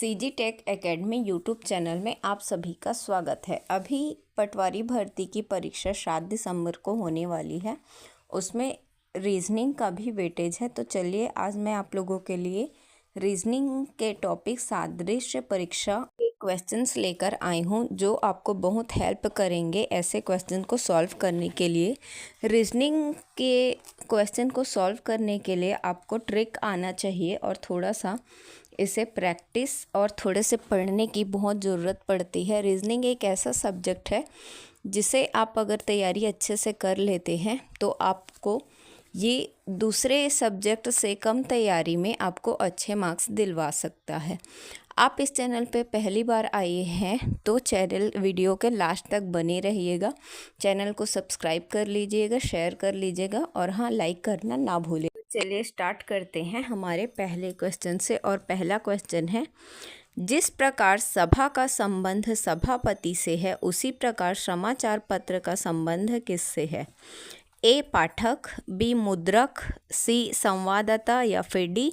CG tech academy YouTube channel में आप सभी का स्वागत है। अभी पटवारी भर्ती की परीक्षा 7 दिसंबर को होने वाली है। उसमें रीजनिंग का भी वेटेज है। तो चलिए आज मैं आप लोगों के लिए रीजनिंग के टॉपिक सादृश्य परीक्षा के क्वेश्चंस लेकर आई हूँ, जो आपको बहुत हेल्प करेंगे ऐसे क्वेश्चन को सॉल्व करने के लिए। रीजनिंग के क्वेश्चन को सॉल्व करने के लिए आपको ट्रिक आना चाहिए और थोड़ा सा इसे प्रैक्टिस और थोड़े से पढ़ने की बहुत ज़रूरत पड़ती है। रीजनिंग एक ऐसा सब्जेक्ट है जिसे आप अगर तैयारी अच्छे से कर लेते हैं तो आपको ये दूसरे सब्जेक्ट से कम तैयारी में आपको अच्छे मार्क्स दिलवा सकता है। आप इस चैनल पे पहली बार आए हैं तो चैनल वीडियो के लास्ट तक बने रहिएगा। चैनल को सब्सक्राइब कर लीजिएगा, शेयर कर लीजिएगा और हाँ, लाइक करना ना भूलें। चलिए स्टार्ट करते हैं हमारे पहले क्वेश्चन से। और पहला क्वेश्चन है, जिस प्रकार सभा का संबंध सभापति से है उसी प्रकार समाचार पत्र का संबंध किससे है? ए पाठक, बी मुद्रक, सी संवाददाता या फिर डी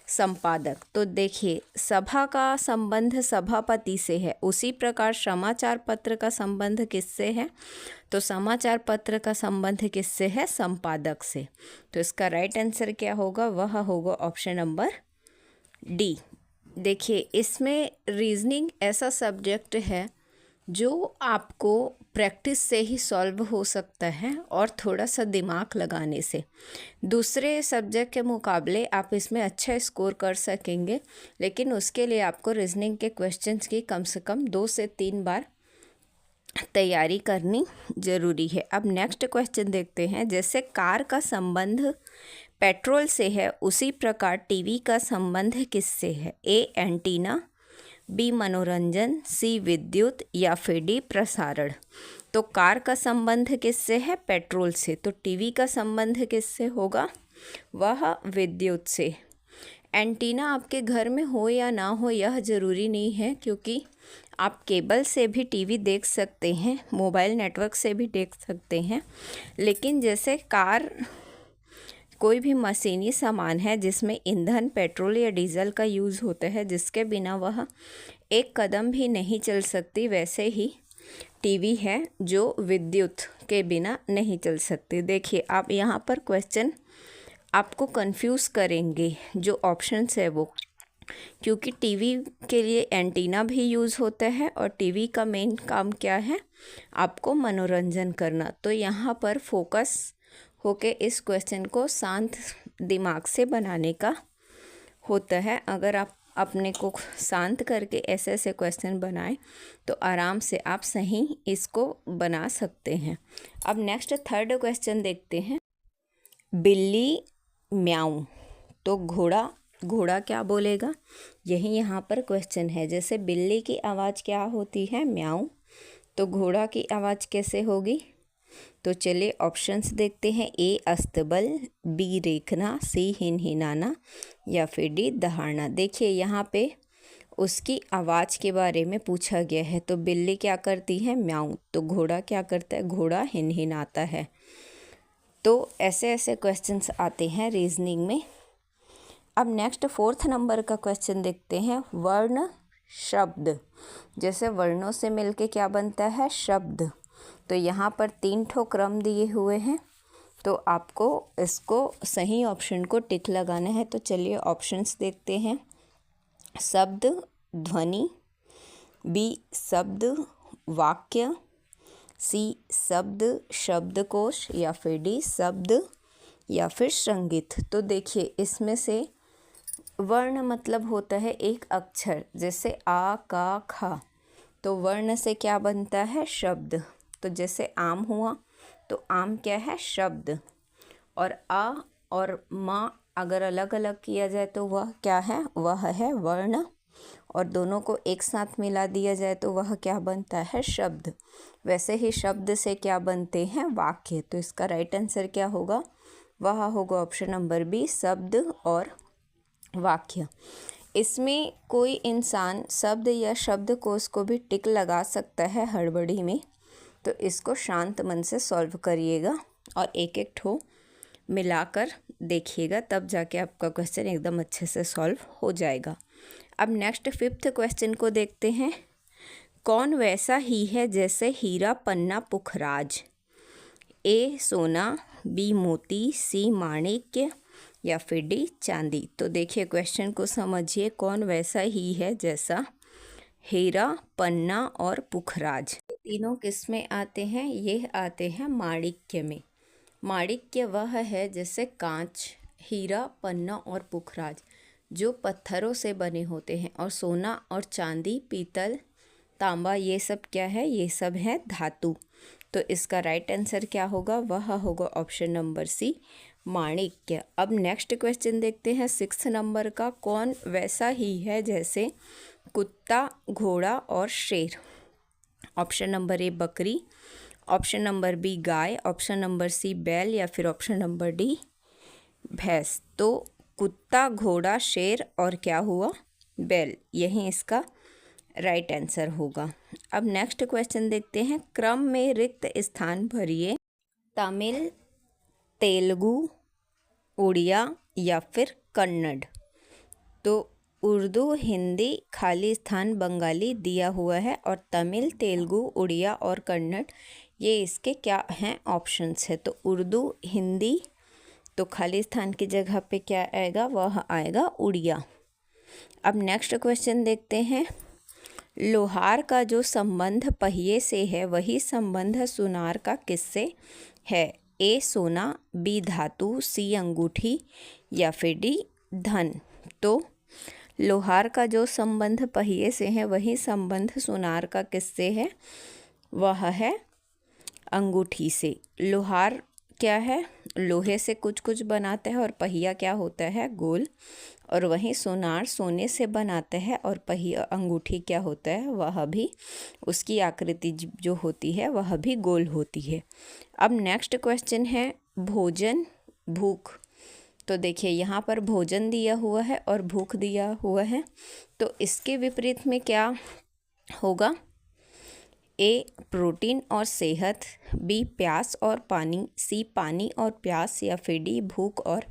संपादक। तो देखिए, सभा का संबंध सभापति से है, उसी प्रकार समाचार पत्र का संबंध किससे है? तो समाचार पत्र का संबंध किससे है? संपादक से। तो इसका राइट आंसर क्या होगा? वह होगा ऑप्शन नंबर डी। देखिए, इसमें रीजनिंग ऐसा सब्जेक्ट है जो आपको प्रैक्टिस से ही सॉल्व हो सकता है और थोड़ा सा दिमाग लगाने से। दूसरे सब्जेक्ट के मुकाबले आप इसमें अच्छा स्कोर कर सकेंगे, लेकिन उसके लिए आपको रीजनिंग के क्वेश्चंस की कम से कम 2 से 3 बार तैयारी करनी ज़रूरी है। अब नेक्स्ट क्वेश्चन देखते हैं। जैसे कार का संबंध पेट्रोल से है उसी प्रकार टीवी का संबंध किससे है? ए एंटीना, बी मनोरंजन, सी विद्युत या फिर डी प्रसारण। तो कार का संबंध किससे है? पेट्रोल से। तो टीवी का संबंध किससे होगा? वह विद्युत से। एंटीना आपके घर में हो या ना हो यह ज़रूरी नहीं है, क्योंकि आप केबल से भी टीवी देख सकते हैं, मोबाइल नेटवर्क से भी देख सकते हैं। लेकिन जैसे कार कोई भी मशीनी सामान है जिसमें ईंधन पेट्रोल या डीजल का यूज़ होता है, जिसके बिना वह एक कदम भी नहीं चल सकती, वैसे ही टीवी है जो विद्युत के बिना नहीं चल सकती। देखिए, आप यहाँ पर क्वेश्चन आपको कंफ्यूज करेंगे जो ऑप्शंस है वो, क्योंकि टीवी के लिए एंटीना भी यूज़ होता है और टीवी का मेन काम क्या है? आपको मनोरंजन करना। तो यहाँ पर फोकस होके इस क्वेश्चन को शांत दिमाग से बनाने का होता है। अगर आप अपने को शांत करके ऐसे ऐसे क्वेश्चन बनाएं तो आराम से आप सही इसको बना सकते हैं। अब नेक्स्ट थर्ड क्वेश्चन देखते हैं। बिल्ली म्याऊं, तो घोड़ा क्या बोलेगा? यही यहाँ पर क्वेश्चन है। जैसे बिल्ली की आवाज़ क्या होती है? म्याऊं। तो घोड़ा की आवाज़ कैसे होगी? तो चलिए ऑप्शंस देखते हैं। ए अस्तबल, बी रेखना, सी हिनहिनाना या फिर डी दहाड़ना। देखिए, यहाँ पे उसकी आवाज़ के बारे में पूछा गया है। तो बिल्ली क्या करती है? म्याऊं। तो घोड़ा क्या करता है? घोड़ा हिनहिनाता है। तो ऐसे ऐसे क्वेश्चंस आते हैं रीजनिंग में। अब नेक्स्ट 4th नंबर का क्वेश्चन देखते हैं। वर्ण शब्द, जैसे वर्णों से मिलके क्या बनता है? शब्द। तो यहाँ पर 3 ठो क्रम दिए हुए हैं, तो आपको इसको सही ऑप्शन को टिक लगाना है। तो चलिए ऑप्शंस देखते हैं। शब्द ध्वनि, बी शब्द वाक्य, सी शब्द शब्दकोश या फिर डी शब्द या फिर संगीत। तो देखिए, इसमें से वर्ण मतलब होता है एक अक्षर, जैसे आ का खा। तो वर्ण से क्या बनता है? शब्द। तो जैसे आम हुआ, तो आम क्या है? शब्द। और आ और माँ अगर अलग अलग किया जाए तो वह क्या है? वह है वर्ण। और दोनों को एक साथ मिला दिया जाए तो वह क्या बनता है? शब्द। वैसे ही शब्द से क्या बनते हैं? वाक्य। तो इसका राइट आंसर क्या होगा? वह होगा ऑप्शन नंबर बी, शब्द और वाक्य। इसमें कोई इंसान शब्द या शब्दकोश को भी टिक लगा सकता है हड़बड़ी में। तो इसको शांत मन से सॉल्व करिएगा और एक एक ठो मिलाकर देखिएगा, तब जाके आपका क्वेश्चन एकदम अच्छे से सॉल्व हो जाएगा। अब नेक्स्ट 5th क्वेश्चन को देखते हैं। कौन वैसा ही है जैसे हीरा पन्ना पुखराज? ए सोना, बी मोती, सी माणिक्य या फिर डी चांदी। तो देखिए क्वेश्चन को समझिए। कौन वैसा ही है जैसा हीरा, पन्ना और पुखराज। तीनों किस में आते हैं? ये आते हैं माणिक्य में। माणिक्य वह है जैसे कांच, हीरा, पन्ना और पुखराज जो पत्थरों से बने होते हैं, और सोना और चांदी, पीतल, तांबा, ये सब क्या है? ये सब है धातु। तो इसका राइट आंसर क्या होगा? वह होगा ऑप्शन नंबर सी, माणिक्य। अब नेक्स्ट क्वेश्चन देखते हैं 6 नंबर का। कौन वैसा ही है जैसे कुत्ता, घोड़ा और शेर? ऑप्शन नंबर ए बकरी, ऑप्शन नंबर बी गाय, ऑप्शन नंबर सी बैल या फिर ऑप्शन नंबर डी भैंस। तो कुत्ता, घोड़ा, शेर और क्या हुआ? बैल। यही इसका राइट आंसर होगा। अब नेक्स्ट क्वेश्चन देखते हैं। क्रम में रिक्त स्थान भरिए। तमिल, तेलुगु, उड़िया या फिर कन्नड़। तो उर्दू, हिंदी, खाली स्थान बंगाली दिया हुआ है, और तमिल, तेलुगु, उड़िया और कन्नड़ ये इसके क्या हैं? ऑप्शंस है। तो उर्दू, हिंदी, तो खाली स्थान की जगह पे क्या आएगा? वह आएगा उड़िया। अब नेक्स्ट क्वेश्चन देखते हैं। लोहार का जो संबंध पहिए से है वही संबंध सुनार का किससे है? ए सोना, बी धातु, सी अंगूठी या फिर डी धन। तो लोहार का जो संबंध पहिए से है वही संबंध सुनार का किससे है? वह है अंगूठी से। लोहार क्या है? लोहे से कुछ कुछ बनाता है, और पहिया क्या होता है? गोल। और वहीं सोनार सोने से बनाते हैं, और पहिया अंगूठी क्या होता है? वह भी उसकी आकृति जो होती है वह भी गोल होती है। अब नेक्स्ट क्वेश्चन है भोजन, भूख। तो देखिए यहाँ पर भोजन दिया हुआ है और भूख दिया हुआ है, तो इसके विपरीत में क्या होगा? ए प्रोटीन और सेहत, बी प्यास और पानी, सी पानी और प्यास या फिर डी भूख और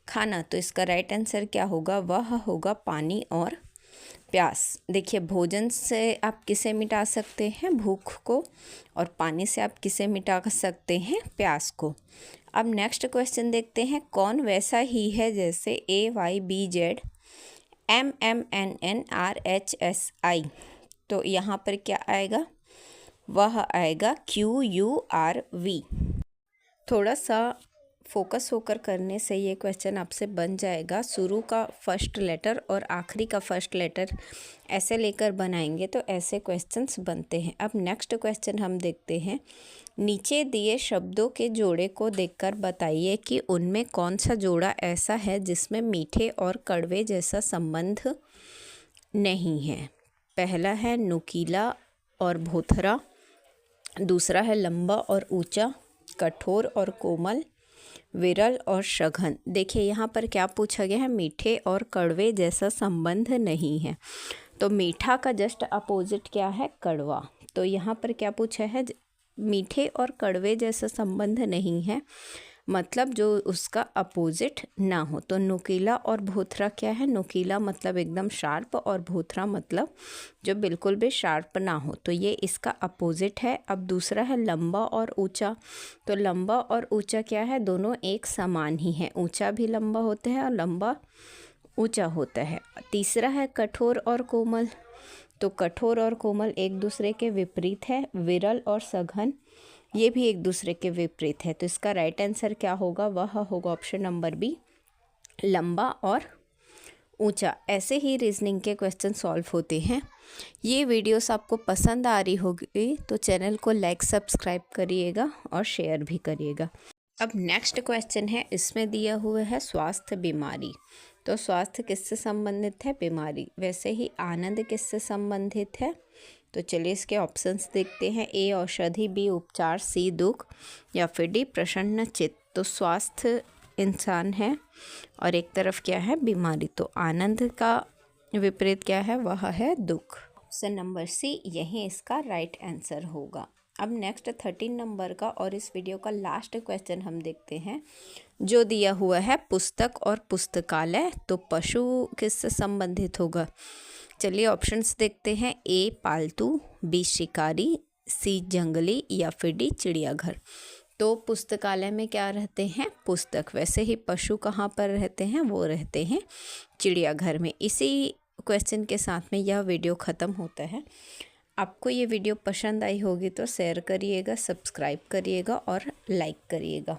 खाना। तो इसका राइट आंसर क्या होगा? वह होगा पानी और प्यास। देखिए भोजन से आप किसे मिटा सकते हैं? भूख को। और पानी से आप किसे मिटा सकते हैं? प्यास को। अब नेक्स्ट क्वेश्चन देखते हैं। कौन वैसा ही है जैसे A Y B Z M M N N R H S I. तो यहाँ पर क्या आएगा? वह आएगा क्यू यू आर वी। थोड़ा सा फोकस होकर करने से ये क्वेश्चन आपसे बन जाएगा। शुरू का फर्स्ट लेटर और आखिरी का फर्स्ट लेटर ऐसे लेकर बनाएंगे तो ऐसे क्वेश्चंस बनते हैं। अब नेक्स्ट क्वेश्चन हम देखते हैं। नीचे दिए शब्दों के जोड़े को देखकर बताइए कि उनमें कौन सा जोड़ा ऐसा है जिसमें मीठे और कड़वे जैसा संबंध नहीं है। पहला है नुकीला और भोथरा, दूसरा है लंबा और ऊंचा, कठोर और कोमल, विरल और सघन। देखिए यहाँ पर क्या पूछा गया है? मीठे और कड़वे जैसा संबंध नहीं है। तो मीठा का जस्ट अपोजिट क्या है? कड़वा। तो यहाँ पर क्या पूछा है? मीठे और कड़वे जैसा संबंध नहीं है, मतलब जो उसका अपोजिट ना हो। तो नुकीला और भोथरा क्या है? नुकीला मतलब एकदम शार्प, और भोथरा मतलब जो बिल्कुल भी शार्प ना हो। तो ये इसका अपोजिट है। अब दूसरा है लंबा और ऊंचा। तो लंबा और ऊंचा क्या है? दोनों एक समान ही है। ऊंचा भी लंबा होता है और लंबा ऊंचा होता है। तीसरा है कठोर और कोमल। तो कठोर और कोमल एक दूसरे के विपरीत है। विरल और सघन ये भी एक दूसरे के विपरीत है। तो इसका राइट आंसर क्या होगा? वह होगा ऑप्शन नंबर बी, लंबा और ऊंचा। ऐसे ही रीजनिंग के क्वेश्चन सॉल्व होते हैं। ये वीडियोस आपको पसंद आ रही होगी तो चैनल को लाइक सब्सक्राइब करिएगा और शेयर भी करिएगा। अब नेक्स्ट क्वेश्चन है, इसमें दिया हुआ है स्वास्थ्य बीमारी। तो स्वास्थ्य किससे संबंधित है? बीमारी। वैसे ही आनंद किससे संबंधित है? तो चलिए इसके ऑप्शंस देखते हैं। ए औषधि, बी उपचार, सी दुख या फिर डी प्रसन्न चित्त। तो स्वास्थ्य इंसान है और एक तरफ क्या है? बीमारी। तो आनंद का विपरीत क्या है? वह है दुख। ऑप्शन नंबर सी यही इसका राइट आंसर होगा। अब नेक्स्ट 13 नंबर का और इस वीडियो का लास्ट क्वेश्चन हम देखते हैं, जो दिया हुआ है पुस्तक और पुस्तकालय, तो पशु किससे संबंधित होगा। चलिए ऑप्शंस देखते हैं, ए पालतू, बी शिकारी, सी जंगली या फिर डी चिड़ियाघर। तो पुस्तकालय में क्या रहते हैं, पुस्तक। वैसे ही पशु कहाँ पर रहते हैं, वो रहते हैं चिड़ियाघर में। इसी क्वेश्चन के साथ में यह वीडियो ख़त्म होता है। आपको ये वीडियो पसंद आई होगी तो शेयर करिएगा, सब्सक्राइब करिएगा और लाइक करिएगा।